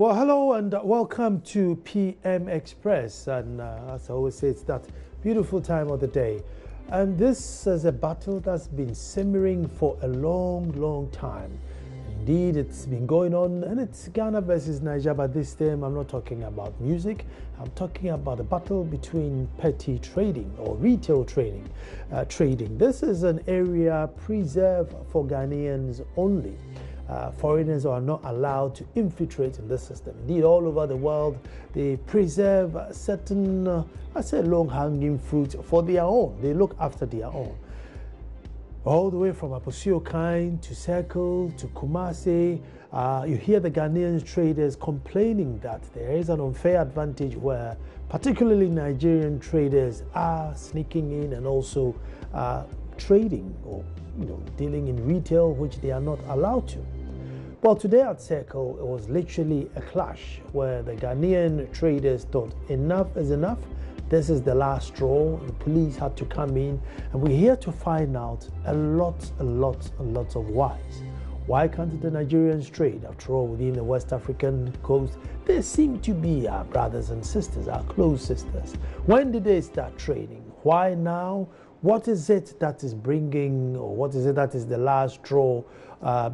Well, hello and welcome to PM Express. And as I always say, it's that beautiful time of the day. And this is a battle that's been simmering for a long, long time. Indeed, it's been going on, and it's Ghana versus Nigeria. But this time, I'm not talking about music. I'm talking about a battle between petty trading or retail trading. This is an area preserved for Ghanaians only. Foreigners are not allowed to infiltrate in this system. Indeed, all over the world, they preserve certain, long-hanging fruit for their own. They look after their own. All the way from Aposio to Circle to Kumasi, you hear the Ghanaian traders complaining that there is an unfair advantage where particularly Nigerian traders are sneaking in and also trading or dealing in retail, which they are not allowed to. Well, today at Circle, it was literally a clash where the Ghanaian traders thought enough is enough. This is the last straw. The police had to come in, and we're here to find out a lot of whys. Why can't the Nigerians trade? After all, within the West African coast, they seem to be our brothers and sisters, our close sisters. When did they start trading? Why now? What is it that is bringing, or what is it that is the last straw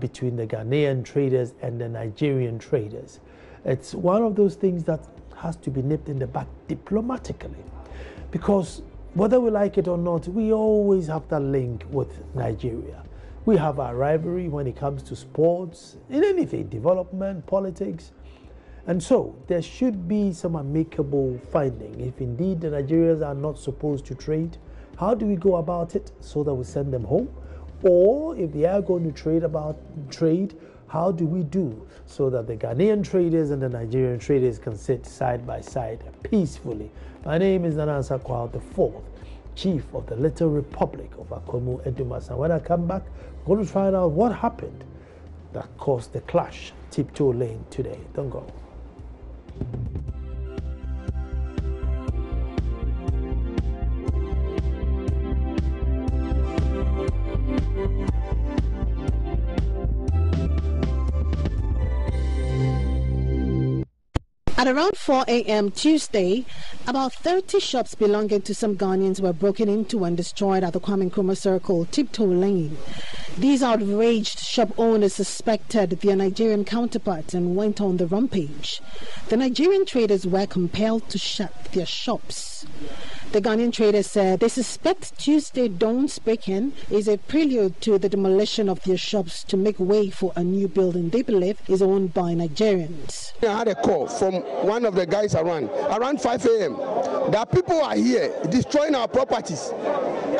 between the Ghanaian traders and the Nigerian traders? It's one of those things that has to be nipped in the bud diplomatically, because whether we like it or not, we always have that link with Nigeria. We have our rivalry when it comes to sports, in anything, development, politics. And so there should be some amicable finding. If indeed the Nigerians are not supposed to trade, how do we go about it so that we send them home? Or if they are going to trade, how do we do so that the Ghanaian traders and the Nigerian traders can sit side by side peacefully? My name is Nana Sakwa, the fourth chief of the Little Republic of Akwamu Edumas. And when I come back, we're going to find out what happened that caused the clash Tiptoe Lane today. Don't go. At around 4 a.m. Tuesday, about 30 shops belonging to some Ghanaians were broken into and destroyed at the Kwame Nkrumah Circle, Tiptoe Lane. These outraged shop owners suspected their Nigerian counterparts and went on the rampage. The Nigerian traders were compelled to shut their shops. The Ghanaian traders said they suspect Tuesday dawn's break-in is a prelude to the demolition of their shops to make way for a new building they believe is owned by Nigerians. I had a call from one of the guys around 5 a.m. that people are here destroying our properties.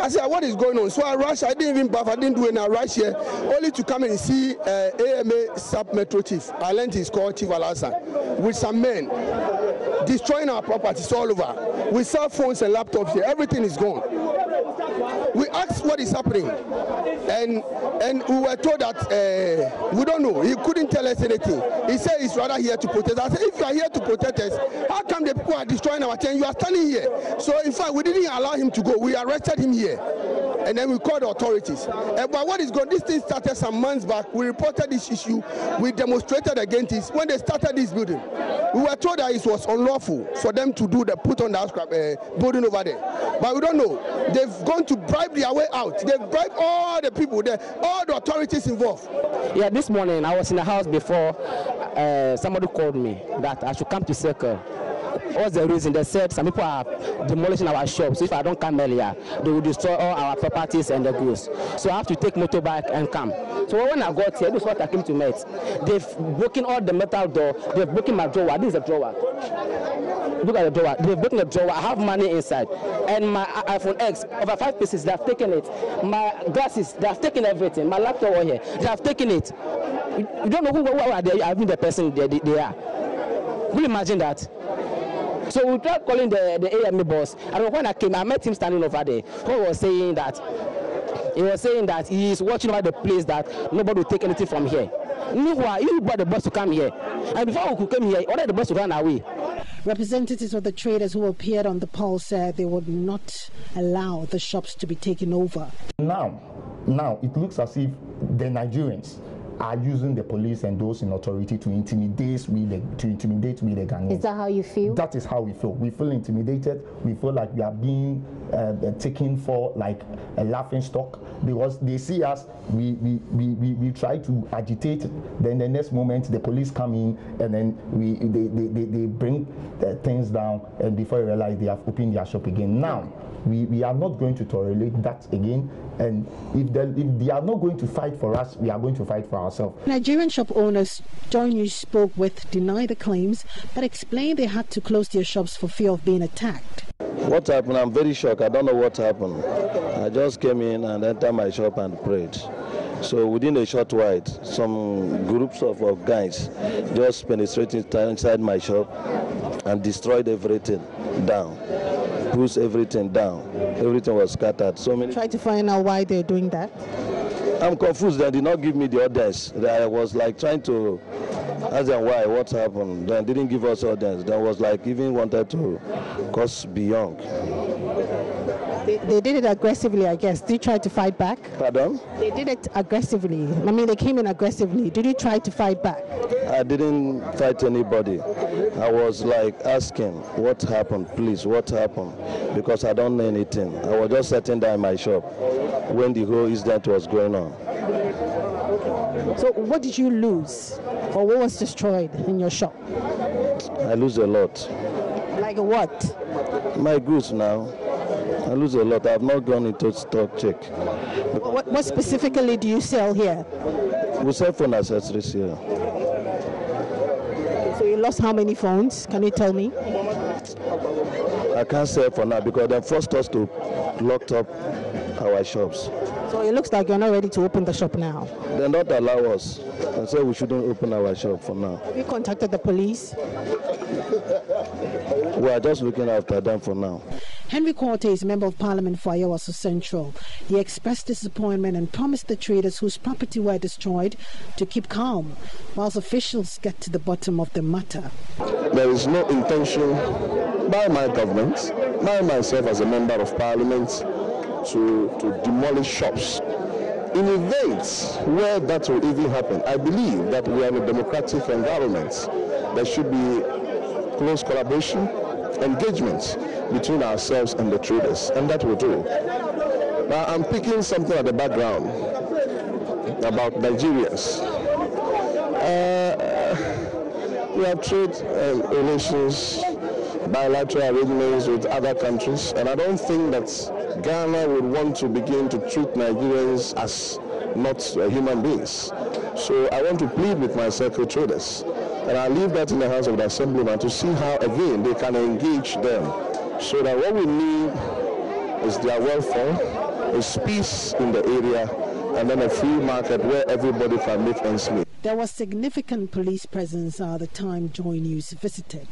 I said, what is going on? So I rushed. I didn't even bath. I didn't do any. I rushed here only to come and see AMA sub-metro chief. I learned he's called Chief Alasan, with some men destroying our properties all over. We sell phones and laptops here. Everything is gone. We asked what is happening, and we were told that we don't know. He couldn't tell us anything. He said he's rather here to protect us. I said, if you are here to protect us, how come the people are destroying our tent? You are standing here. So in fact, we didn't allow him to go. We arrested him here, and then we called the authorities. But what is going? This thing started some months back. We reported this issue. We demonstrated against it. When they started this building, we were told that it was unlawful for them to put on the building over there. But we don't know. They've gone to bribe their way out. They've bribed all the people there, all the authorities involved. Yeah, this morning I was in the house before somebody called me that I should come to Circle. What's the reason? They said some people are demolishing our shops. So if I don't come earlier, they will destroy all our properties and the goods. So I have to take motorbike and come. So when I got here, this is what I came to meet. They've broken all the metal door. They've broken my drawer. This is a drawer. Look at the drawer. They've broken the drawer. I have money inside. And my iPhone X, over 5 pieces, they have taken it. My glasses, they have taken everything. My laptop over here, they have taken it. You don't know who are they? I mean the person they are. Will you imagine that? So we tried calling the AMA boss. And when I came, I met him standing over there. He was saying that he is watching over the place, that nobody will take anything from here. Meanwhile, you brought the bus to come here. And before we could come here, ordered the bus to run away. Representatives of the traders who appeared on the poll said they would not allow the shops to be taken over. Now it looks as if the Nigerians are using the police and those in authority to intimidate we the Ghanaians. Is that how you feel? That is how we feel. We feel intimidated. We feel like we are being taken for like a laughing stock because they see us. We try to agitate. Then the next moment the police come in and then they bring things down, and before you realize they have opened their shop again. Now we are not going to tolerate that again. And if they are not going to fight for us, we are going to fight for ourselves. Nigerian shop owners JoyNews spoke with denied the claims, but explained they had to close their shops for fear of being attacked. What happened? I'm very shocked. I don't know what happened. I just came in and entered my shop and prayed. So within a short while, some groups of guys just penetrated inside my shop and destroyed everything down. Pushed everything down. Everything was scattered. So many. Try to find out why they're doing that. I'm confused. They did not give me the orders. I was like trying to ask them why, what happened. They didn't give us orders. They was like even wanted to cause beyond. They did it aggressively, I guess. Did you try to fight back? Pardon? They did it aggressively. I mean, they came in aggressively. Did you try to fight back? I didn't fight anybody. I was like asking, what happened, please, what happened? Because I don't know anything. I was just sitting down in my shop when the whole incident was going on. So what did you lose? Or what was destroyed in your shop? I lose a lot. Like what? My goods now. I lose a lot. I have not gone into stock check. What specifically do you sell here? We sell phone accessories here. So you lost how many phones? Can you tell me? I can't say for now because they forced us to lock up our shops. So it looks like you're not ready to open the shop now. They not allow us. They say we shouldn't open our shop for now. Have you contacted the police? We are just looking after them for now. Henry Quarter is Member of Parliament for Ayawaso Central. He expressed disappointment and promised the traders whose property were destroyed to keep calm, whilst officials get to the bottom of the matter. There is no intention by my government, by myself as a Member of Parliament, to demolish shops. In events where that will even happen, I believe that we are in a democratic environment. There should be close collaboration, engagement between ourselves and the traders, and that will do. Now I'm picking something at the background about Nigerians. We have trade relations, bilateral arrangements with other countries, and I don't think that Ghana would want to begin to treat Nigerians as not human beings. So I want to plead with my circle traders, and I leave that in the hands of the Assemblyman to see how again they can engage them, so that what we need is their welfare, is peace in the area, and then a free market where everybody can make ends meet. There was significant police presence at the time JoyNews visited.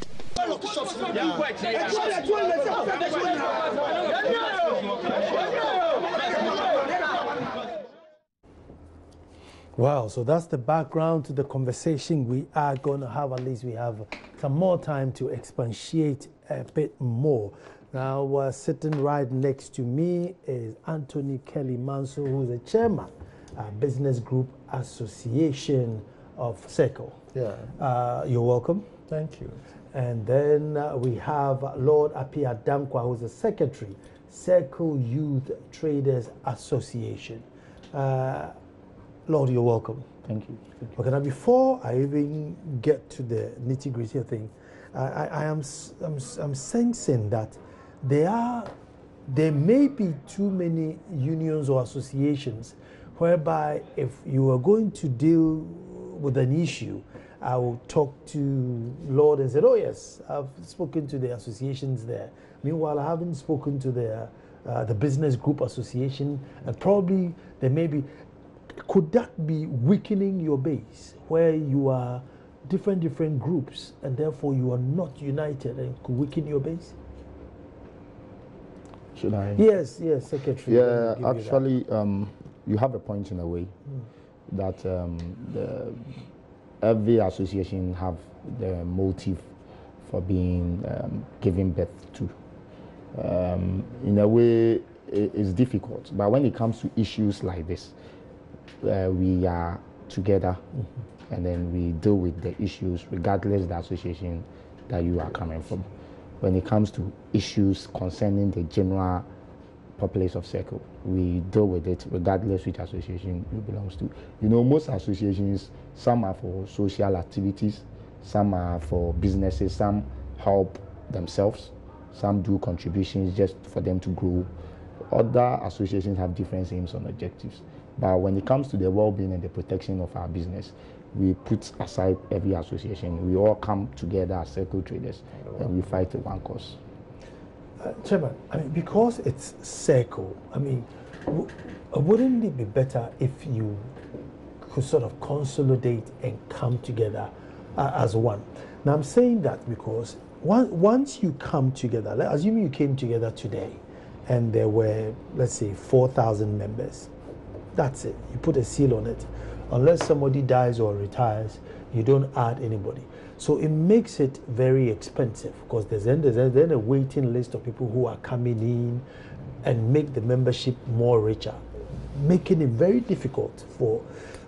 Wow, so that's the background to the conversation we are going to have. At least we have some more time to expatiate a bit more. Now, sitting right next to me is Anthony Kelly Manso, who's the chairman, Business Group Association of SECO. Yeah. You're welcome. Thank you. And then we have Lord Apia Dankwa, who's the secretary, SECO Youth Traders Association. Lord, you're welcome. Thank you. Okay, now before I even get to the nitty-gritty thing, I'm sensing that there may be too many unions or associations whereby if you are going to deal with an issue, I will talk to Lord and said, oh yes, I've spoken to the associations there. Meanwhile, I haven't spoken to the Business Group Association, and probably there may be. Could that be weakening your base, where you are different groups, and therefore you are not united, and could weaken your base? Should I? Yes, Secretary. Yeah, actually, you have a point in a way that every association have the motive for being given birth to. In a way, it's difficult, but when it comes to issues like this, we are together, and then we deal with the issues regardless of the association that you are coming from. When it comes to issues concerning the general populace of Circle, we deal with it regardless which association you belongs to. You know, most associations, some are for social activities, some are for businesses, some help themselves, some do contributions just for them to grow. Other associations have different aims and objectives. But when it comes to the well-being and the protection of our business, we put aside every association. We all come together as Circle traders and we fight for one cause. Chairman, I mean, because it's Circle, I mean, wouldn't it be better if you could sort of consolidate and come together as one? Now, I'm saying that because once you come together, assuming you came together today and there were, let's say, 4,000 members, that's it. You put a seal on it. Unless somebody dies or retires, you don't add anybody. So it makes it very expensive because there's then a waiting list of people who are coming in and make the membership more richer, making it very difficult for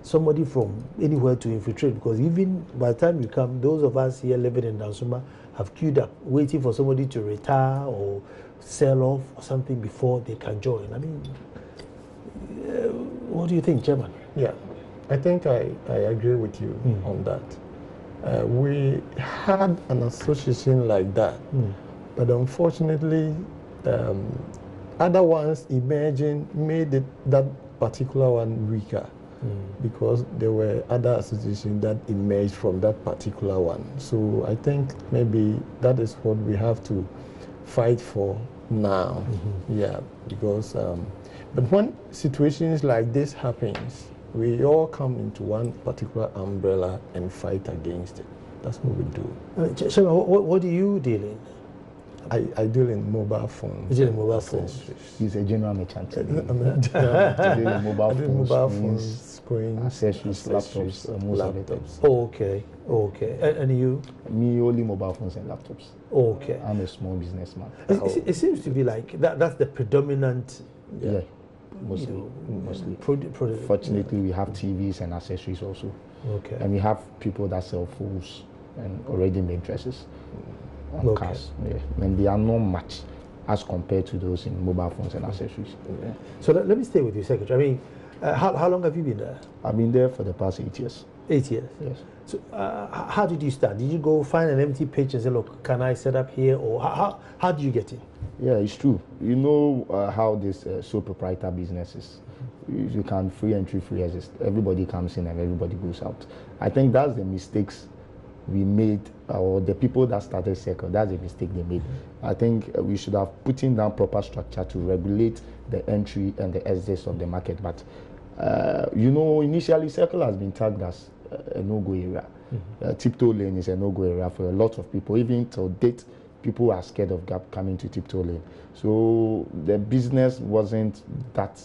somebody from anywhere to infiltrate, because even by the time you come, those of us here living in Dansuma have queued up waiting for somebody to retire or sell off or something before they can join. I mean, what do you think, Chairman? Yeah, I think I agree with you on that. We had an association like that, but unfortunately, other ones emerging made that particular one weaker because there were other associations that emerged from that particular one. So I think maybe that is what we have to fight for now. Yeah, because but when situations like this happens, we all come into one particular umbrella and fight against it. That's what we do. So what do you deal in? I deal in mobile phones. You deal in mobile phones? He's a general merchant. Mobile phones, screens, accessories, laptops. Oh, okay, okay. And you? Me, only mobile phones and laptops. Okay. I'm a small businessman. It seems to be like that's the predominant. Yeah. Mostly. Fortunately, we have TVs and accessories also. Okay. And we have people that sell phones and already made dresses on cars. Yeah. And they are not much as compared to those in mobile phones and accessories. Yeah. So let me stay with you, Secretary. I mean, how long have you been there? I've been there for the past 8 years. 8 years? Yes. So how did you start? Did you go find an empty pitch and say, look, can I set up here? Or how did you get in? Yeah, it's true. You know how this sole proprietor business is. You can free entry, free exist. Everybody comes in and everybody goes out. I think that's the mistakes we made, or the people that started Circle, that's the mistake they made. I think we should have put in down proper structure to regulate the entry and the exits of the market. But, you know, initially Circle has been tagged as a no-go area. Tiptoe Lane is a no-go area for a lot of people. Even till date, people are scared of coming to Tiptoe Lane. So the business wasn't that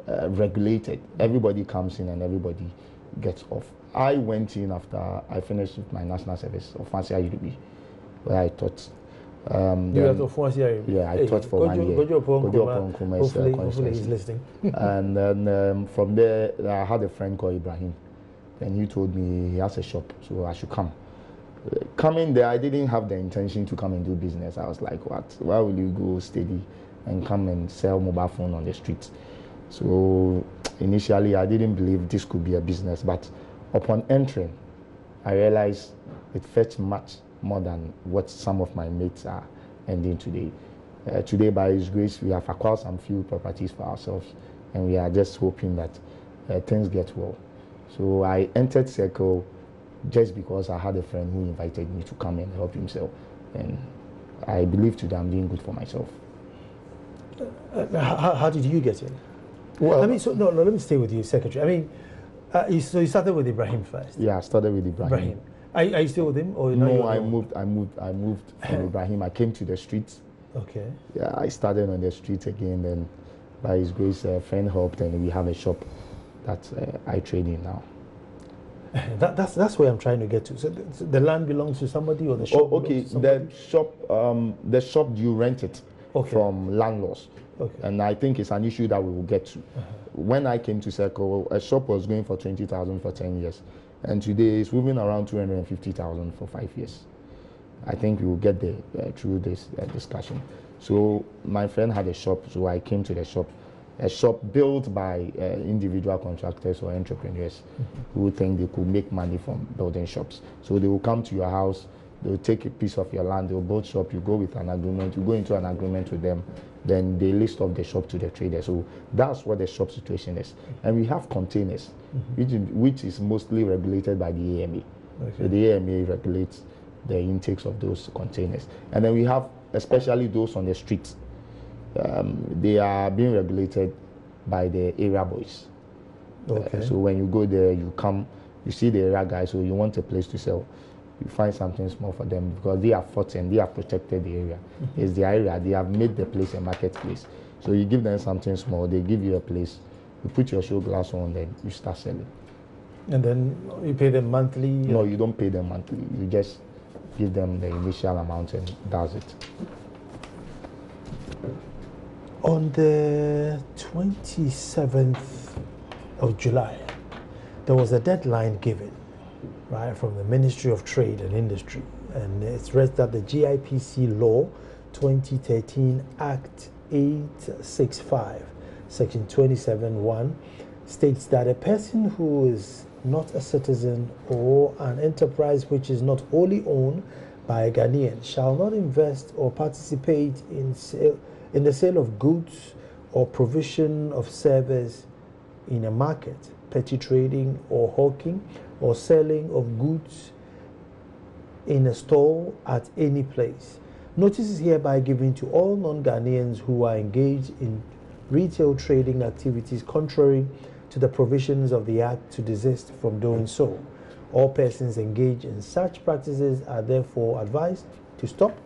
regulated. Everybody comes in and everybody gets off. I went in after I finished with my national service of Fancy IUB, where I taught. You were at Fancy IUB? Yeah, I taught for 1 year. Hopefully he's listening. And then from there, I had a friend called Ibrahim, and he told me he has a shop, so I should come. Coming there, I didn't have the intention to come and do business. I was like, what? Why will you go steady and come and sell mobile phone on the street? So initially, I didn't believe this could be a business, but upon entering, I realized it fetched much more than what some of my mates are ending today. Today, by His grace, we have acquired some few properties for ourselves, and we are just hoping that things get well. So I entered Circle just because I had a friend who invited me to come and help himself, and I believe today I'm doing good for myself. How did you get in? Well, I mean, so no, let me stay with you, Secretary. I mean, so you started with Ibrahim first. Yeah, I started with Ibrahim. Are you still with him, or no? I moved from Ibrahim. I came to the streets. Okay. Yeah, I started on the streets again. Then, by His grace, a friend helped, and we have a shop that I trade in now. That's where I'm trying to get to. So the land belongs to somebody, or the shop? Oh, okay. The shop, you rent it from landlords. Okay. And I think it's an issue that we will get to. When I came to Circle, a shop was going for 20,000 for 10 years. And today it's moving around 250,000 for 5 years. I think we will get there through this discussion. So my friend had a shop, so I came to the shop. A shop built by individual contractors or entrepreneurs who think they could make money from building shops. So they will come to your house, they will take a piece of your land, they will build shop, you go with an agreement, you go into an agreement with them, then they list off the shop to the trader. So that's what the shop situation is. And we have containers, which is mostly regulated by the AMA. Okay. So the AMA regulates the intakes of those containers. And then we have especially those on the streets. They are being regulated by the area boys. Okay. So when you go there, you come, you see the area guys, so you want a place to sell. You find something small for them because they are fought and they have protected the area. It's the area, they have made the place a marketplace. So you give them something small, they give you a place, you put your show glass on, then you start selling. And then you pay them monthly? No, you don't pay them monthly. You just give them the initial amount and that's it. On the 27th of July, there was a deadline given, right, from the Ministry of Trade and Industry. And it's read that the GIPC Law 2013 Act 865, Section 27(1) states that a person who is not a citizen or an enterprise which is not wholly owned by a Ghanaian shall not invest or participate in the sale of goods or provision of service in a market, petty trading or hawking or selling of goods in a store at any place. Notice is hereby given to all non-Ghanaians who are engaged in retail trading activities contrary to the provisions of the Act to desist from doing so. All persons engaged in such practices are therefore advised to stop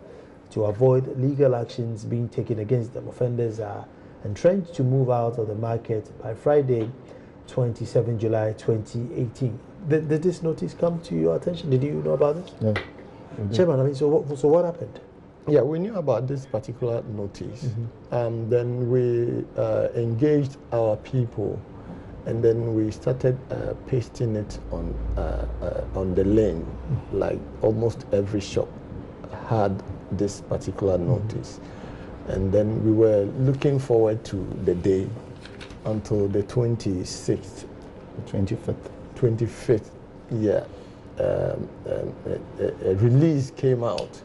to avoid legal actions being taken against them. Offenders are entrenched to move out of the market by Friday, 27 July 2018. Did this notice come to your attention? Did you know about this? Yeah. Chairman, I mean, so what happened? Yeah, we knew about this particular notice. Then we engaged our people, and then we started pasting it on the lane. Like almost every shop had this particular notice. And then we were looking forward to the day until the 26th. 25th, yeah. A release came out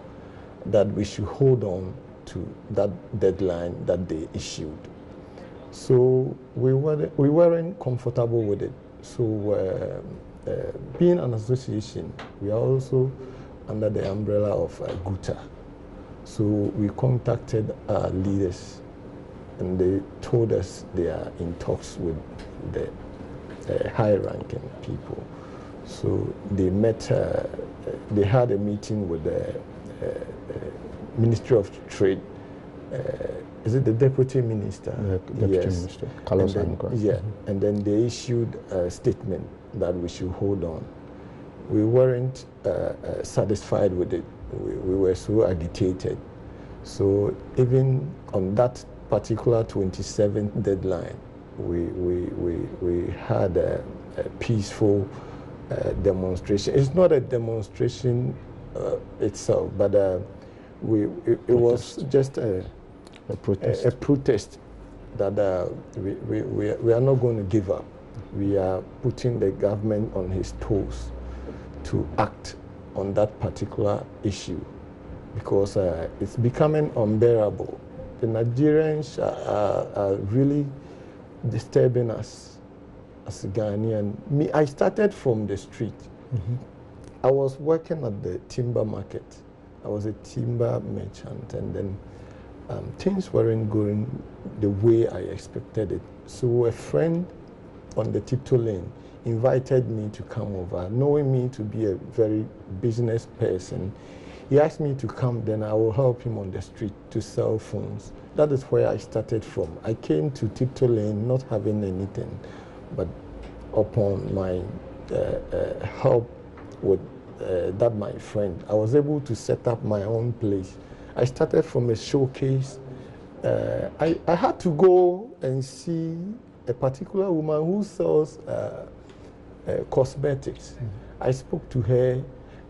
that we should hold on to that deadline that they issued. So we weren't comfortable with it. So being an association, we are also under the umbrella of GUTA. So we contacted our leaders and they told us they are in talks with the high-ranking people. So they met, they had a meeting with the Ministry of Trade. Is it the Deputy Minister? Deputy Minister, Carlos Ankara. Yeah, and then they issued a statement that we should hold on. We weren't satisfied with it. We were so agitated. So even on that particular 27th deadline, we had a peaceful demonstration. It's not a demonstration itself, but it was just a protest that we are not going to give up. We are putting the government on his toes to act on that particular issue because it's becoming unbearable. The Nigerians are really disturbing us as a Ghanaian. Me, I started from the street. I was working at the timber market. I was a timber merchant, and then things weren't going the way I expected it. So a friend on the Tiptoe Lane invited me to come over, knowing me to be a very business person. He asked me to come, then I will help him on the street to sell phones. That is where I started from. I came to Tiptoe Lane not having anything, but upon my help with that my friend, I was able to set up my own place. I started from a showcase I had to go and see a particular woman who sells cosmetics. I spoke to her,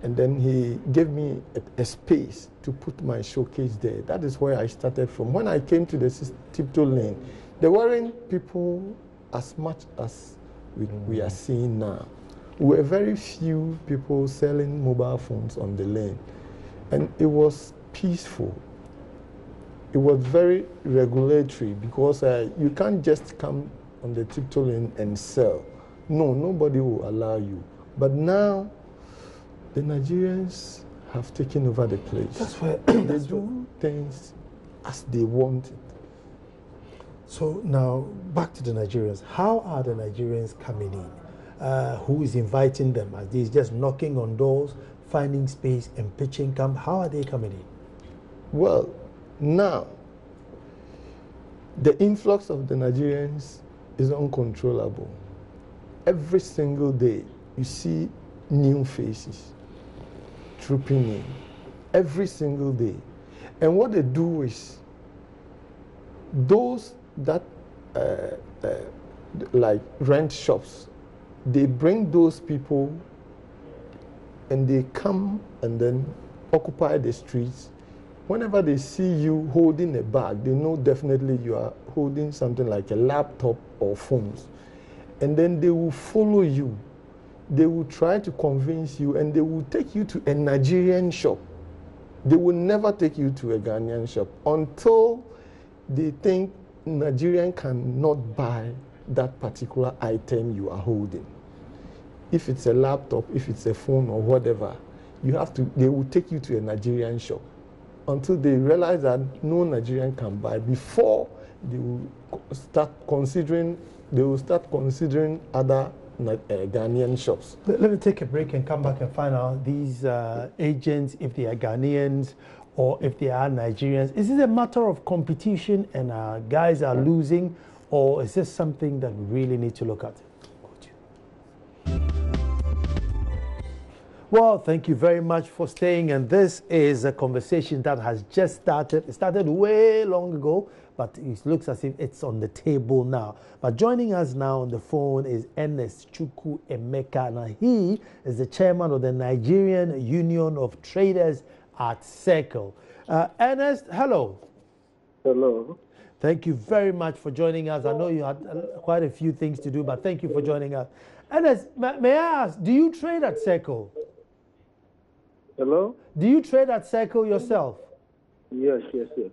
and then he gave me a space to put my showcase there. That is where I started from. When I came to the Tiptoe Lane, there weren't people as much as we are seeing now. There were very few people selling mobile phones on the lane, and it was peaceful. It was very regulatory because you can't just come on the Tiptoe Lane and sell. No, nobody will allow you. But now, the Nigerians have taken over the place. That's where they do things as they want it. So now, back to the Nigerians. How are the Nigerians coming in? Who is inviting them? Are they just knocking on doors, finding space and pitching camp? How are they coming in? Well, now, the influx of the Nigerians is uncontrollable. Every single day, you see new faces trooping in. Every single day. And what they do is, those that like rent shops, they bring those people and they come and then occupy the streets. Whenever they see you holding a bag, they know definitely you are holding something like a laptop or phones. And then they will follow you. They will try to convince you, and they will take you to a Nigerian shop. They will never take you to a Ghanaian shop until they think Nigerian cannot buy that particular item you are holding. If it's a laptop, if it's a phone or whatever, they will take you to a Nigerian shop until they realize that no Nigerian can buy before they will start considering other Ghanaian shops. Let me take a break and come back and find out these agents, if they are Ghanaians or if they are Nigerians. Is it a matter of competition and guys are losing, or is this something that we really need to look at? Well, thank you very much for staying, and this is a conversation that has just started. It started way long ago, but it looks as if it's on the table now. But joining us now on the phone is Ernest Chukwu Emeka. Now, he is the chairman of the Nigerian Union of Traders at Circle. Ernest, hello. Hello. Thank you very much for joining us. I know you had quite a few things to do, but thank you for joining us. Ernest, may I ask, do you trade at Circle? Hello? Do you trade at Circle yourself? Yes.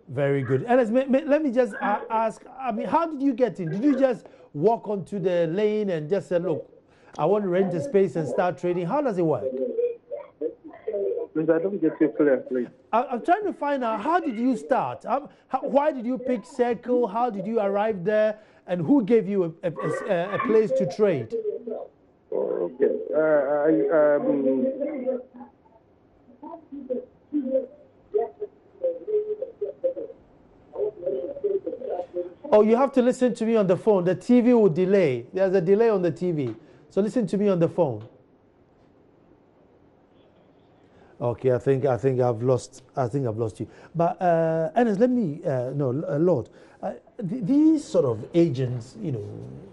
Very good. Ernest, let me just ask, I mean, how did you get in? Did you just walk onto the lane and just say, look, I want to rent a space and start trading? How does it work? Please, I don't get you clear, please. I'm trying to find out, how did you start? Why did you pick Circle? How did you arrive there? And who gave you a place to trade? Okay. Oh, you have to listen to me on the phone. The TV will delay. There's a delay on the TV. So listen to me on the phone. Okay, I think I've lost you. But Ernest, let me Lord, these sort of agents,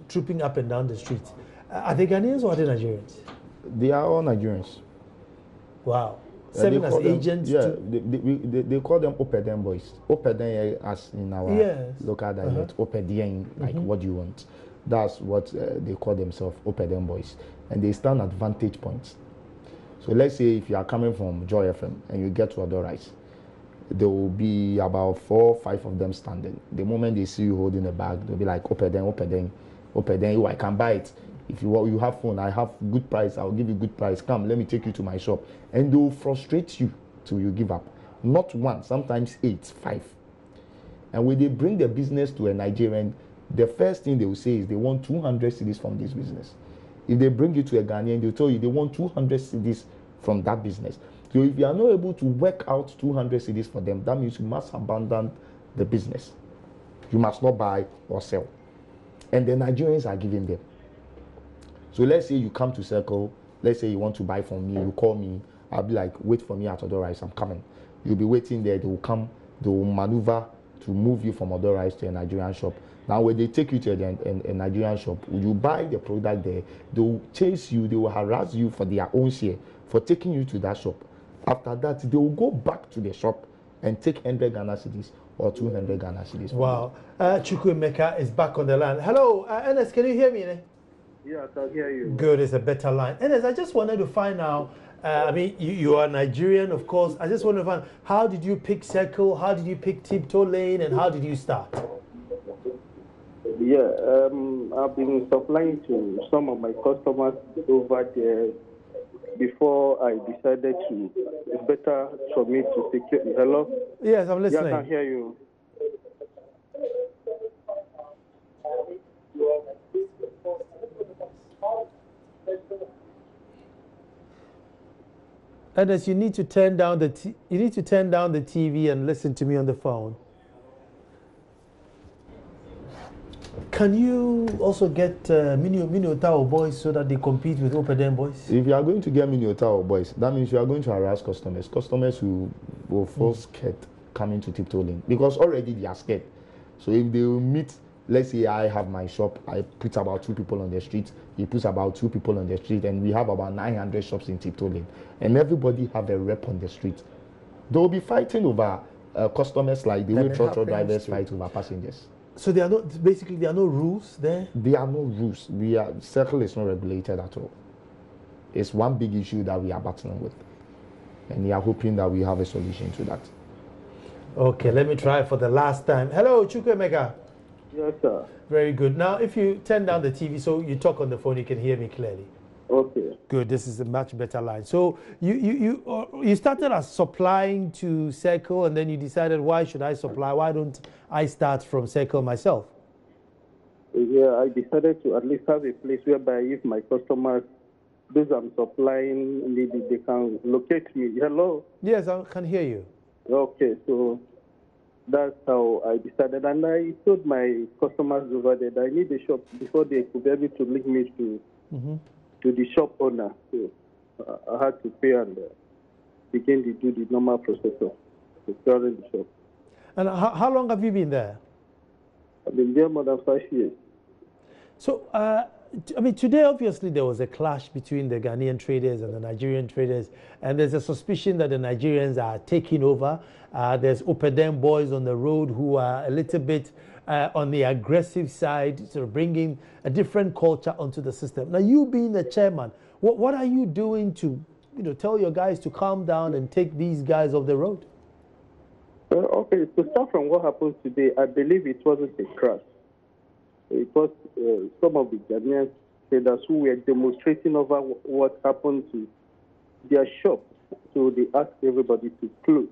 trooping up and down the streets, are they Ghanaians or are they Nigerians? They are all Nigerians. Wow. Serving as agents? They call them Opeden boys. Opeden, as in our local dialect, Opedien, like what do you want? That's what they call themselves, Opeden boys. And they stand at vantage points. So let's say if you are coming from Joy FM and you get to Adorais, there will be about 4 or 5 of them standing. The moment they see you holding a bag, they'll be like, Opeden, I can buy it. If you have phone, I have good price, I'll give you good price. Come, let me take you to my shop. And they will frustrate you till you give up. Not 1, sometimes 8, 5. And when they bring the business to a Nigerian, the first thing they will say is they want 200 cedis from this business. If they bring you to a Ghanaian, they'll tell you they want 200 cedis from that business. So if you are not able to work out 200 cedis for them, that means you must abandon the business. You must not buy or sell. And the Nigerians are giving them. So let's say you come to Circle, let's say you want to buy from me, you call me, I'll be like, wait for me at Adorais, I'm coming. You'll be waiting there, they will come, they will maneuver to move you from authorized to a Nigerian shop. Now, when they take you to a Nigerian shop, you buy the product there, they will chase you, they will harass you for their own share, for taking you to that shop. After that, they will go back to the shop and take 100 Ghana cedis or 200 Ghana cedis. Wow. Chukwuemeka is back on the line. Hello, Ernest, can you hear me? Yeah, I can hear you. Good, it's a better line. Ernest, I just wanted to find out, I mean, you are Nigerian, of course. I just wanted to find out, how did you pick Circle, how did you pick Tiptoe Lane, and how did you start? Yeah, I've been supplying to some of my customers over there before I decided to, it's better for me to secure. Hello? Yes, I'm listening. Yeah, I can hear you. Ernest, you need to turn down the TV and listen to me on the phone. Can you also get Miniotao boys so that they compete with Opeden boys? If you are going to get Miniotao boys, that means you are going to harass customers. Customers who will feel scared coming to Tiptoe Lane because already they are scared. So if they will meet, let's say I have my shop, I put about 2 people on the street, he puts about 2 people on the street, and we have about 900 shops in Tiptoe Lane, and everybody have a rep on the street. They will be fighting over customers like the way trotro drivers fight over passengers. So there are no rules there? There are no rules. Circle is not regulated at all. It's one big issue that we are battling with. And we are hoping that we have a solution to that. Okay, let me try for the last time. Hello, Chukwuemeka. Yes, sir. Very good. Now, if you turn down the TV so you talk on the phone, you can hear me clearly. Okay. Good. This is a much better line. So you started as supplying to Circle, and then you decided, why should I supply? Why don't I start from Circle myself? Yeah, I decided to at least have a place whereby if my customers, those I'm supplying, they can locate me. Hello? Yes, I can hear you. Okay, so that's how I decided. And I told my customers over there that I need a shop before they could be able to link me to the shop owner. So I had to pay and begin to do the normal process of securing the shop. And how long have you been there? I've been there more than 5 years. So, I mean, today obviously there was a clash between the Ghanaian traders and the Nigerian traders, and there's a suspicion that the Nigerians are taking over. There's Opeden boys on the road who are a little bit on the aggressive side, sort of bringing a different culture onto the system. Now, you being the chairman, what are you doing to, tell your guys to calm down and take these guys off the road? Okay, to start from what happened today, I believe it wasn't a crash. It was some of the Ghanaian traders who were demonstrating over what happened to their shop. So they asked everybody to close.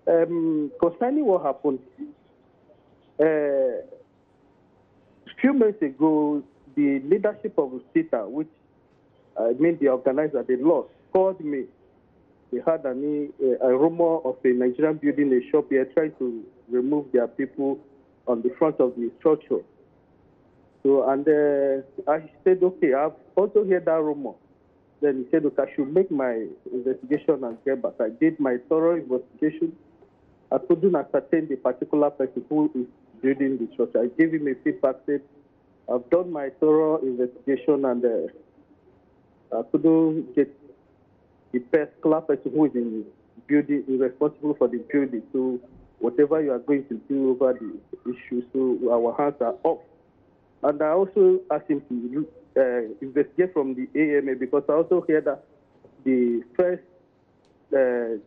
Concerning what happened, a few months ago, the leadership of CETA, which the organizer, they lost, called me. They had a rumor of a Nigerian building a shop here, trying to remove their people on the front of the structure. So, and I said, okay, I've also heard that rumor. Then he said, okay, I should make my investigation and get back. I did my thorough investigation. I couldn't ascertain the particular person who is building the church. I gave him a feedback, said, I've done my thorough investigation and I couldn't get the particular person who is in the building, is responsible for the building. So whatever you are going to do over the issue, so our hands are off. And I also asked him to investigate from the AMA because I also heard that the first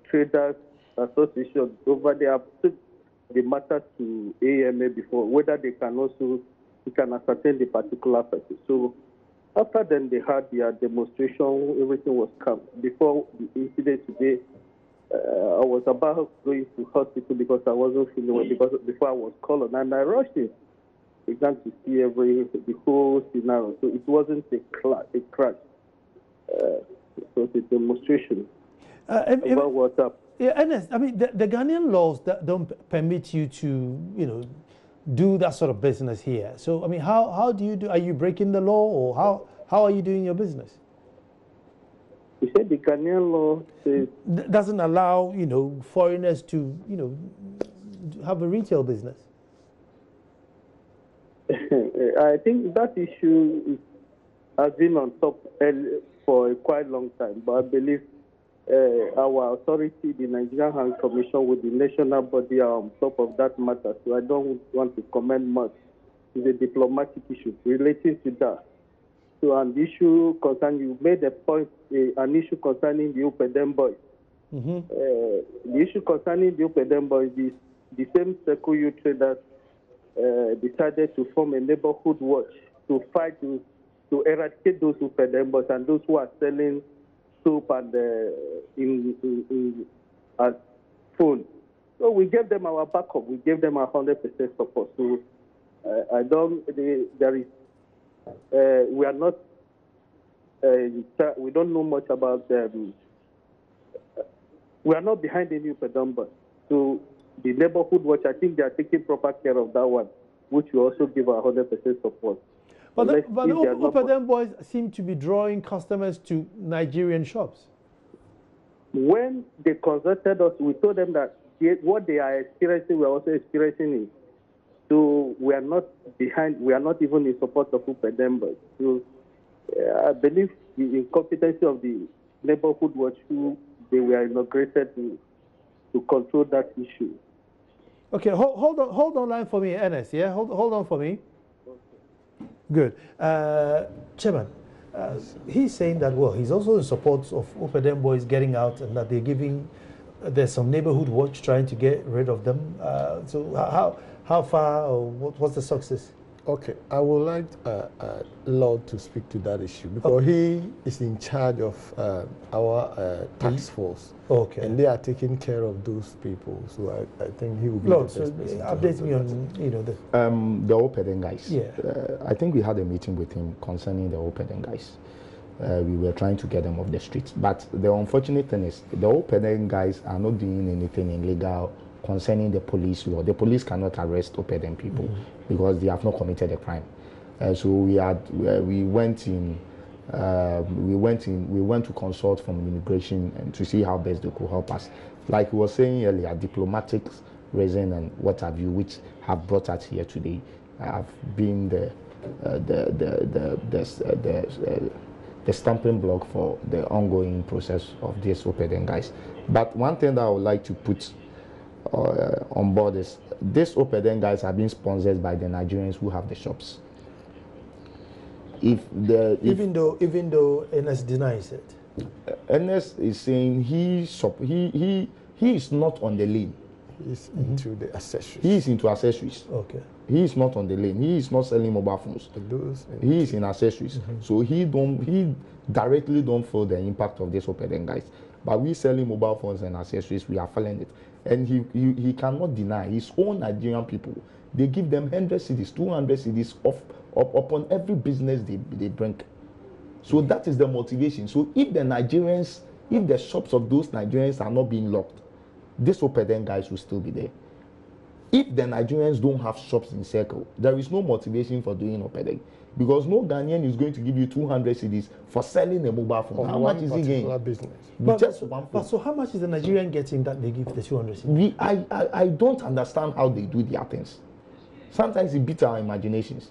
traders association over there took the matter to AMA before, whether they can ascertain the particular person. So after then they had their demonstration, everything was calm. Before the incident today, I was about going to hospital because I wasn't feeling well, because before I was called on, and I rushed in. Began to see the whole scenario. So it wasn't a crash. It was a demonstration about what's up. Yeah, Ernest, I mean, the Ghanaian laws that don't permit you to, do that sort of business here. So, I mean, how do you do? Are you breaking the law, or how are you doing your business? You said the Ghanaian law says doesn't allow, foreigners to, have a retail business? I think that issue has been on top for a quite long time, but I believe our authority, the Nigerian Hand Commission, with the national body, are on top of that matter. So I don't want to comment much. It's a diplomatic issue relating to that. So an issue concerning, you made a point, an issue concerning the Upedem boys. The issue concerning the Upedem boys is the same circle you traders decided to form a neighborhood watch to fight to eradicate those Upedem boys and those who are selling soap and as phone. So we gave them our backup. We gave them 100% support. So we are not. We don't know much about them. We are not behind any Upedem boys. So the neighborhood watch, I think they are taking proper care of that one, which we also give 100% support. But the Upedem boys seem to be drawing customers to Nigerian shops. When they consulted us, we told them that what they are experiencing, we are also experiencing it. So we are not behind, we are not even in support of Upedem boys. So I believe the incompetency of the neighborhood watch who they were inaugurated to control that issue. Okay, hold on line for me, Ernest. Yeah, hold on for me. Good. Chairman, he's saying that, well, he's also in support of Upedem boys getting out and that there's some neighborhood watch trying to get rid of them. So how far or what's the success? Okay, I would like Lord to speak to that issue because he is in charge of our task force. Okay. And they are taking care of those people. So I think he will be Lord, the best person to update me on the Upedem guys. Yeah. I think we had a meeting with him concerning the Upedem guys. We were trying to get them off the streets. But the unfortunate thing is the Upedem guys are not doing anything illegal concerning the police law. The police cannot arrest Upedem people because they have not committed a crime. So we went to consult from immigration and to see how best they could help us. Like we were saying earlier, diplomatic reason and what have you, which have brought us here today, have been the stumbling block for the ongoing process of this Upedem guys. But one thing that I would like to put on board is these Upedem guys are being sponsored by the Nigerians who have the shops. Even though Ernest denies it, Ernest is saying he is not on the lane. He's into the accessories. He is into accessories. Okay. He is not on the lane. He is not selling mobile phones. He is in accessories. So he directly don't feel the impact of this Upedem guys. But we selling mobile phones and accessories, we are feeling it. And he cannot deny his own Nigerian people. They give them 100 cedis, 200 cedis upon every business they bring. So that is the motivation. So if the shops of those Nigerians are not being locked, these Upedem guys will still be there. If the Nigerians don't have shops in Circle, there is no motivation for doing Upedem. Because no Ghanaian is going to give you 200 cedis for selling a mobile phone. How much is he getting? Business. But so how much is the Nigerian getting that they give the 200 cedis? I don't understand how they do their things. Sometimes it beats our imaginations.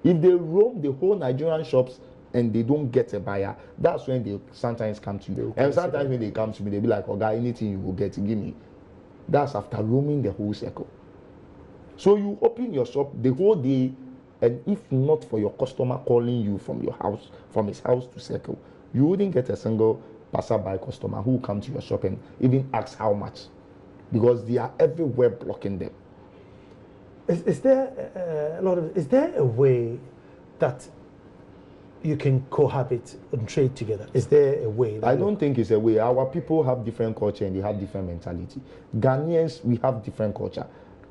If they roam the whole Nigerian shops and they don't get a buyer, that's when they sometimes come to you. And sometimes when they come to me, they be like, "Oh, guy, anything you will get, give me." That's after roaming the whole circle. So you open your shop the whole day, and if not for your customer calling you from his house to Circle, you wouldn't get a single passerby customer who will come to your shop and even ask how much, because they are everywhere blocking them. Is there a way that you can cohabit and trade together? Is there a way? I don't think it's a way. Our people have different culture and they have different mentality. Ghanaians, we have different culture.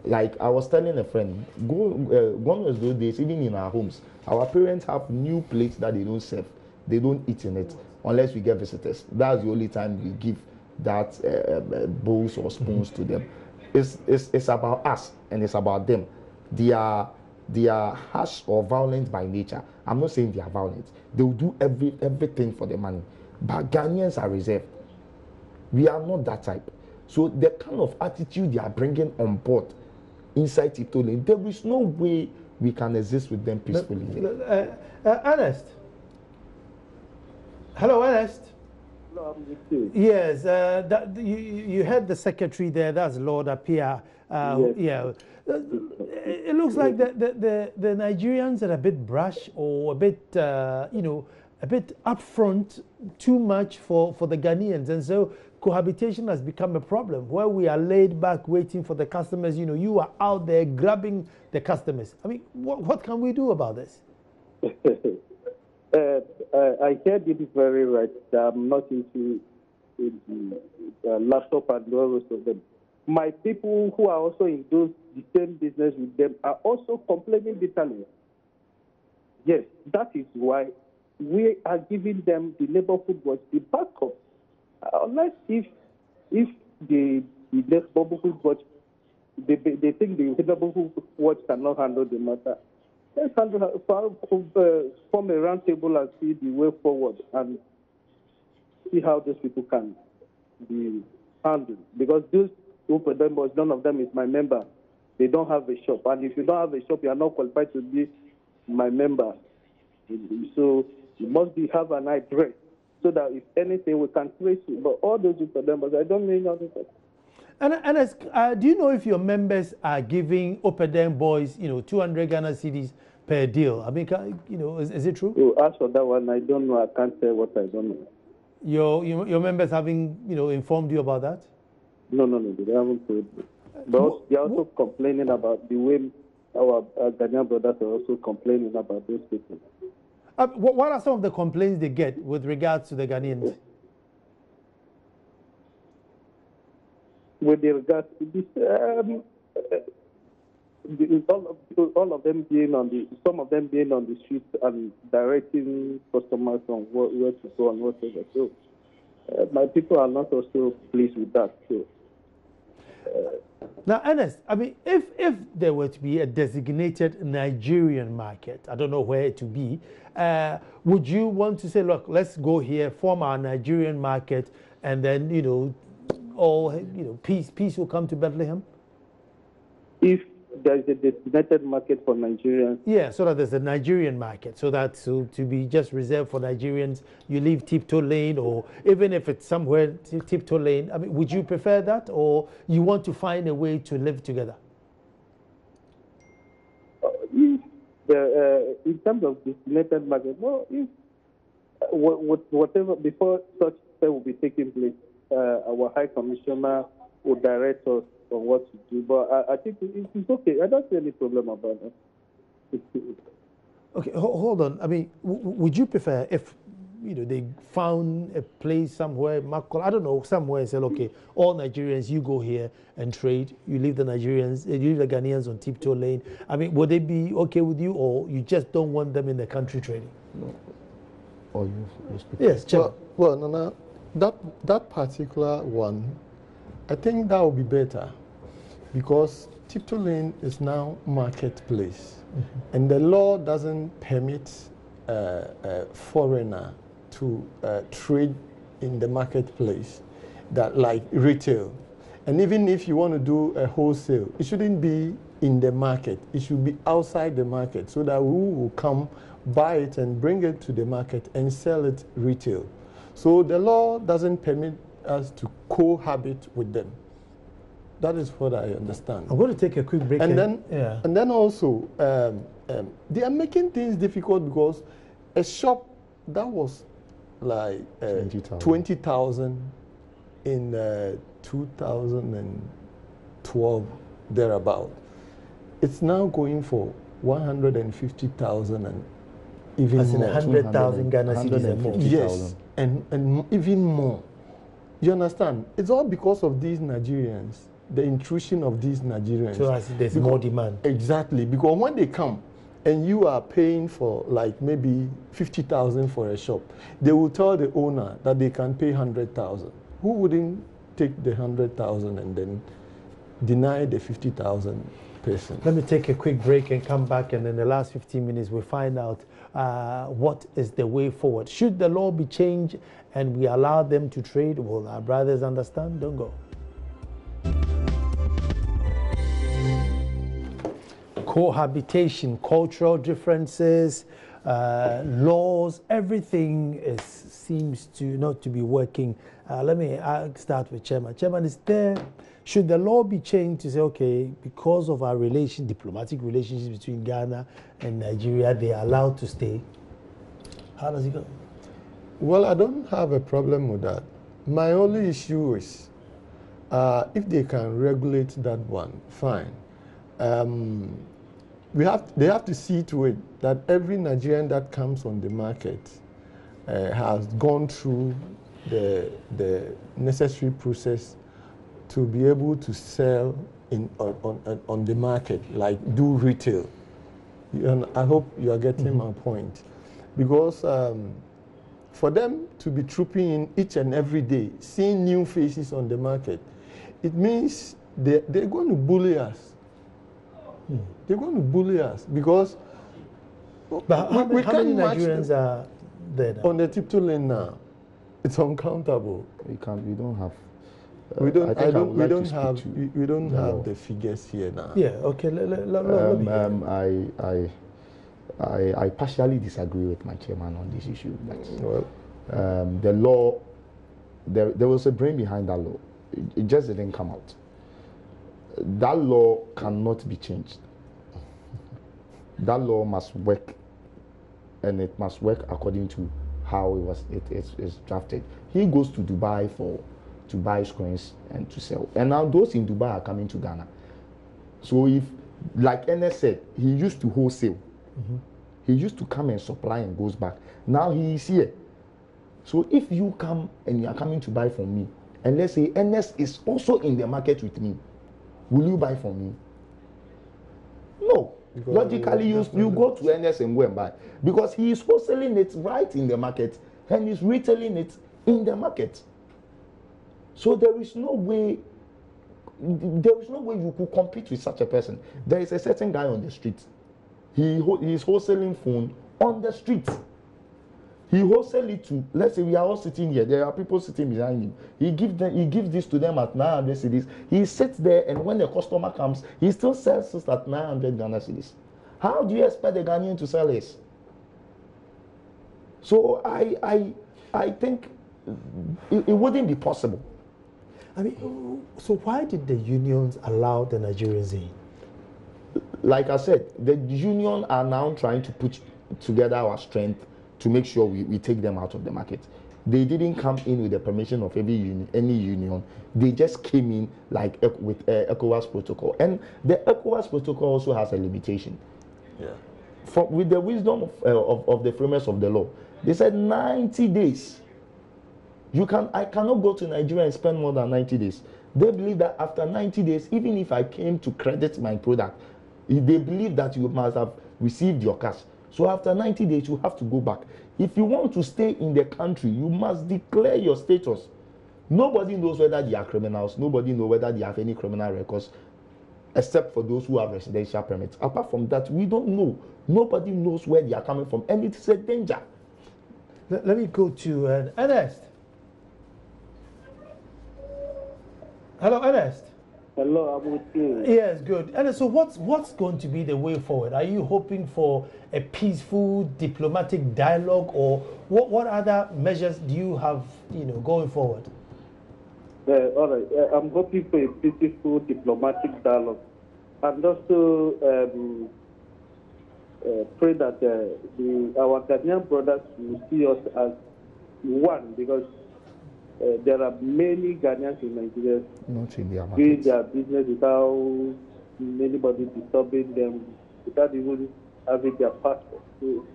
Like I was telling a friend, one of those days, even in our homes, our parents have new plates that they don't serve. They don't eat in it unless we get visitors. That's the only time we give that bowls or spoons to them. It's about us and it's about them. They are harsh or violent by nature. I'm not saying they are violent. They will do everything for the money. But Ghanaians are reserved. We are not that type. So the kind of attitude they are bringing on board inside Tiptoe Lane, there is no way we can exist with them peacefully. Ernest. Hello, Ernest. No, I'm with you. Yes, you heard the secretary there. That's Lord Appiah. Yes. Yeah. It looks like the Nigerians are a bit brash or a bit, a bit upfront, too much for the Ghanaians. And so cohabitation has become a problem where we are laid back waiting for the customers. You are out there grabbing the customers. I mean, what can we do about this? I heard it very right. I'm not into laptop and all rest of them. My people who are also in the same business with them are also complaining bitterly. Yes, that is why we are giving them the neighborhood watch the backup. Unless if the neighborhood watch, they think the neighborhood watch cannot handle the matter. Let's form a round table and see the way forward and see how those people can be handled. Because those members, none of them is my member. They don't have a shop. And if you don't have a shop, you are not qualified to be my member. So you must have an address so that if anything, we can trace you. But all those members, I don't mean nothing. And do you know if your members are giving Opedem boys, 200 Ghana cedis per deal? I mean, is it true? Oh, as for that one, I don't know. I can't say what I don't know. Your members having, informed you about that? No, they haven't told me. But they're also complaining about the way our Ghanaian brothers are also complaining about those people. What are some of the complaints they get with regards to the Ghanaians? With regards to this, all of them being some of them being on the streets and directing customers on where to go and whatever. So my people are not also pleased with that. So. Now, Ernest, I mean, if there were to be a designated Nigerian market, I don't know where it to be, would you want to say, look, let's go here, form our Nigerian market, and then, peace will come to Bethlehem? If there is a designated market for Nigerians. Yeah, so that there's a Nigerian market. So that's to be just reserved for Nigerians. You leave Tiptoe Lane, or even if it's somewhere Tiptoe Lane. I mean, would you prefer that, or you want to find a way to live together? In terms of designated market, whatever before such step will be taking place, our High Commissioner will direct us on what to do. But I think it's okay. I don't see any problem about that. Okay, hold on. I mean, would you prefer if they found a place somewhere, I don't know, somewhere, and said, okay, all Nigerians, you go here and trade. You leave the Nigerians, you leave the Ghanaians on Tiptoe Lane. I mean, would they be okay with you, or you just don't want them in the country trading? No. Or you speak? Yes, Chair. Well, no, that particular one, I think that would be better, because Tiptoe Lane is now marketplace, and the law doesn't permit a foreigner to trade in the marketplace, that like retail. And even if you want to do a wholesale, it shouldn't be in the market. It should be outside the market, so that we will come buy it and bring it to the market and sell it retail. So the law doesn't permit us to cohabit with them. That is what I understand. I'm going to take a quick break. And then also, they are making things difficult, because a shop that was like 20,000 in 2012, thereabout, it's now going for 150,000 and even as in more. 100,000 Ghana cedis and more. Yes, and even more. You understand? It's all because of these Nigerians, the intrusion of these Nigerians. So there's more demand. Exactly, because when they come and you are paying for like maybe 50,000 for a shop, they will tell the owner that they can pay 100,000. Who wouldn't take the 100,000 and then deny the 50,000 person? Let me take a quick break and come back, and in the last 15 minutes we'll find out what is the way forward. Should the law be changed and we allow them to trade? Will our brothers understand? Don't go. cohabitation, cultural differences, laws, everything seems to not to be working. Let me start with Chairman. Chairman, should the law be changed to say, okay, because of our diplomatic relationship between Ghana and Nigeria, they are allowed to stay? How does it go? Well, I don't have a problem with that. My only issue is if they can regulate that one, fine. They have to see to it that every Nigerian that comes on the market has gone through the necessary process to be able to sell on the market, like do retail. And I hope you are getting my point. Because for them to be trooping in each and every day, seeing new faces on the market, it means they're going to bully us. They're going to bully us because but how many Nigerians are there now? On the Tiptoe Lane now? It's uncountable. We don't have. We don't have the figures here now. Yeah. Okay. Let me. I partially disagree with my chairman on this issue. The law, there was a brain behind that law. It just didn't come out. That law cannot be changed. That law must work, and it must work according to how it's drafted. He goes to Dubai to buy screens and to sell. And now those in Dubai are coming to Ghana. So if, like Ernest said, he used to wholesale. He used to come and supply and goes back. Now he is here. So if you come and you are coming to buy from me, and let's say Ernest is also in the market with me, will you buy from me? No. Because logically, you go to Ernest and go and buy. Because he is wholesaling it right in the market and he's retailing it in the market. So there is no way you could compete with such a person. There is a certain guy on the street. He is wholesaling phone on the street. He wholesale it to, let's say we are all sitting here, there are people sitting behind him. He gives this to them at 900 cedis. He sits there, and when the customer comes, he still sells it at 900 Ghana cedis. How do you expect the Ghanaian to sell this? So I think it wouldn't be possible. I mean, so why did the unions allow the Nigerians in? Like I said, the union are now trying to put together our strength to make sure we take them out of the market. They didn't come in with the permission of any union. They just came in like with ECOWAS protocol. And the ECOWAS protocol also has a limitation. Yeah. With the wisdom of the framers of the law, they said 90 days. I cannot go to Nigeria and spend more than 90 days. They believe that after 90 days, even if I came to credit my product, they believe that you must have received your cash. So after 90 days, you have to go back. If you want to stay in the country, you must declare your status. Nobody knows whether they are criminals. Nobody knows whether they have any criminal records, except for those who have residential permits. Apart from that, we don't know. Nobody knows where they are coming from, and it is a danger. Let me go to Ernest. Hello, Ernest. Hello, I'm with you. Yes, good. And so what's going to be the way forward? Are you hoping for a peaceful diplomatic dialogue, or what other measures do you have, going forward? All right. I'm hoping for a peaceful diplomatic dialogue, and also pray that our Ghanaian brothers will see us as one, because there are many Ghanaians in Nigeria doing their business without anybody disturbing them, without even having their passport. So,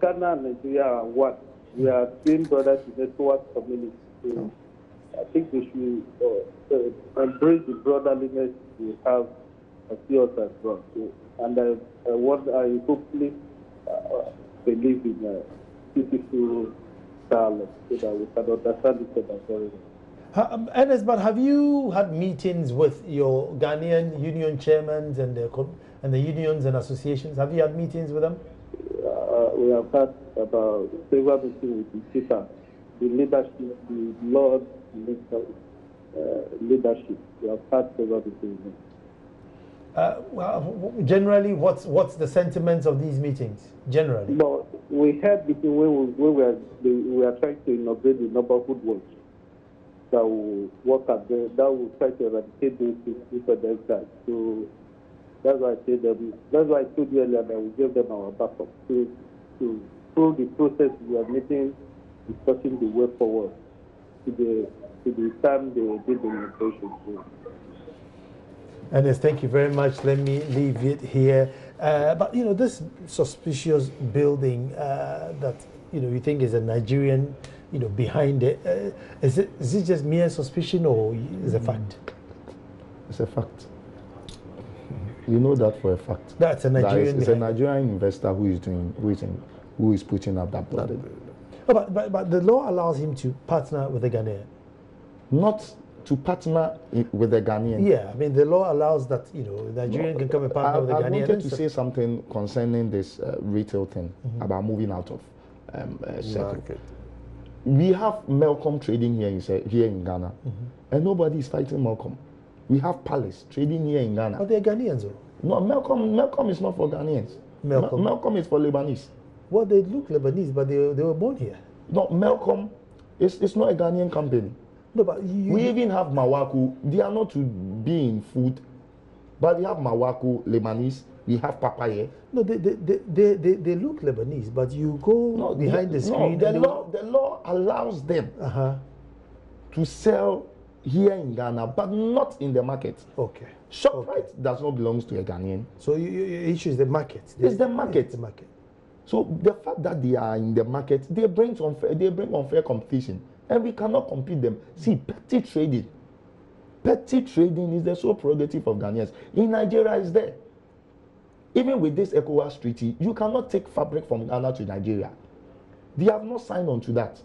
Ghana and Nigeria are one. We are twin brothers in the ECOWAS community. So, I think we should embrace the brotherliness we have and see us as well. So, and I hopefully believe in peaceful dialogue so that we can understand each other very well. Ernest, but have you had meetings with your Ghanaian union chairmen and the unions and associations? Have you had meetings with them? We have had about several meetings with the CITA, the leadership, the Lord leadership. We have had several meetings with them. Well, generally, what's the sentiments of these meetings? Generally, No, we had between when we are trying to inaugurate the neighborhood watch that will work at that will try to eradicate those things for them guys. So that's why I said that's why I told you earlier that we gave them our backup to through the process we are making, discussing the way forward to the time they did the negotiation. Ernest, thank you very much. Let me leave it here. But this suspicious building that you think is a Nigerian, behind it, is it just mere suspicion or is it a fact? It's a fact. You know that for a fact. That's a Nigerian. It's a Nigerian investor who is putting up that building. Oh, but the law allows him to partner with a Ghanaian. Not to partner with the Ghanaian. Yeah, I mean the law allows that Nigerian can come and partner with the Ghanaian. I wanted to say something concerning this retail thing about moving out of circle. We have Malcolm trading here in Ghana, and nobody is fighting Malcolm. We have Palace trading here in Ghana. But they're Ghanaians, though. No, Malcolm is not for Ghanaians. Malcolm is for Lebanese. Well, they look Lebanese, but they were born here. No, Malcolm is not a Ghanaian company. No, but we even have Mawaku. They are not to be in food, but we have Mawaku Lebanese. We have Papaye. No, they look Lebanese, but you go behind the screen. No, the law allows them to sell here in Ghana, but not in the market. Okay. ShopRite does not belong to a Ghanaian. So your issue is the market. It's the market. It's the market. So the fact that they are in the market, they bring unfair competition, and we cannot compete them. See, petty trading is the sole prerogative of Ghanaians. In Nigeria, is there. Even with this ECOWAS treaty, you cannot take fabric from Ghana to Nigeria. They have not signed on to that.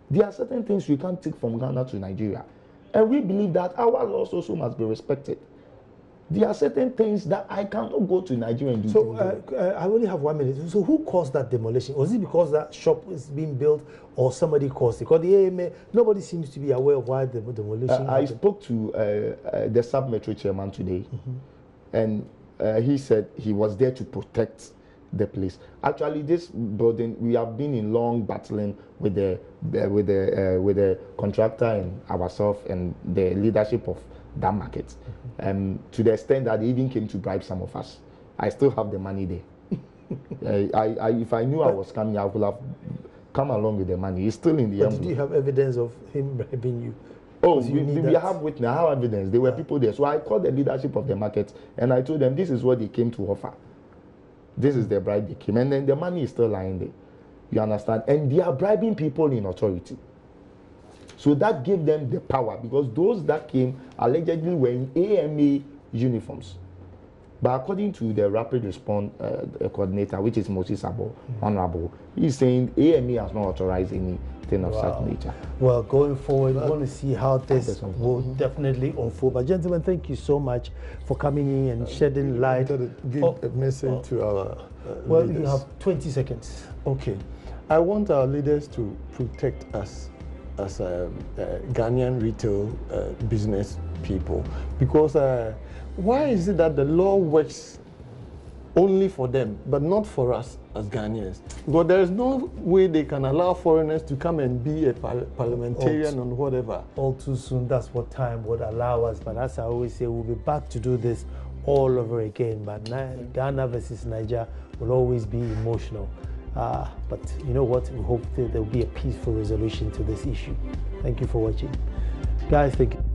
There are certain things you can't take from Ghana to Nigeria. And we believe that our laws also must be respected. There are certain things that I cannot go to Nigeria and do. So I only have 1 minute. So who caused that demolition? Was it because that shop is being built or somebody caused it? Because the AMA, nobody seems to be aware of why the demolition I spoke to the sub-metro chairman today, and he said he was there to protect the place. Actually, this building, we have been in long battling with the contractor and ourselves and the leadership of that market, to the extent that they even came to bribe some of us. I still have the money there. If I knew I was coming, I would have come along with the money. It's still in the envelope. Did you have evidence of him bribing you? Oh, we have witness. I have evidence. There were people there. So I called the leadership of the market and I told them this is what they came to offer. This is the bribe they came. And then the money is still lying there. You understand? And they are bribing people in authority. So that gave them the power, because those that came allegedly were in AMA uniforms. But according to the rapid response coordinator, which is Moses Sabo, Honorable, he's saying AMA has not authorized anything of such nature. Well, going forward, we're going to see how this will definitely unfold. But gentlemen, thank you so much for coming in and shedding light. Give a message to our well, leaders. You have 20 seconds. Okay. I want our leaders to protect us as Ghanaian retail business people, because why is it that the law works only for them but not for us as Ghanaians? Because there is no way they can allow foreigners to come and be a parliamentarian or whatever. All too soon, that's what time would allow us. But as I always say, we'll be back to do this all over again. But Ghana versus Niger will always be emotional. But you know what? We hope that there will be a peaceful resolution to this issue. Thank you for watching. Guys, thank you.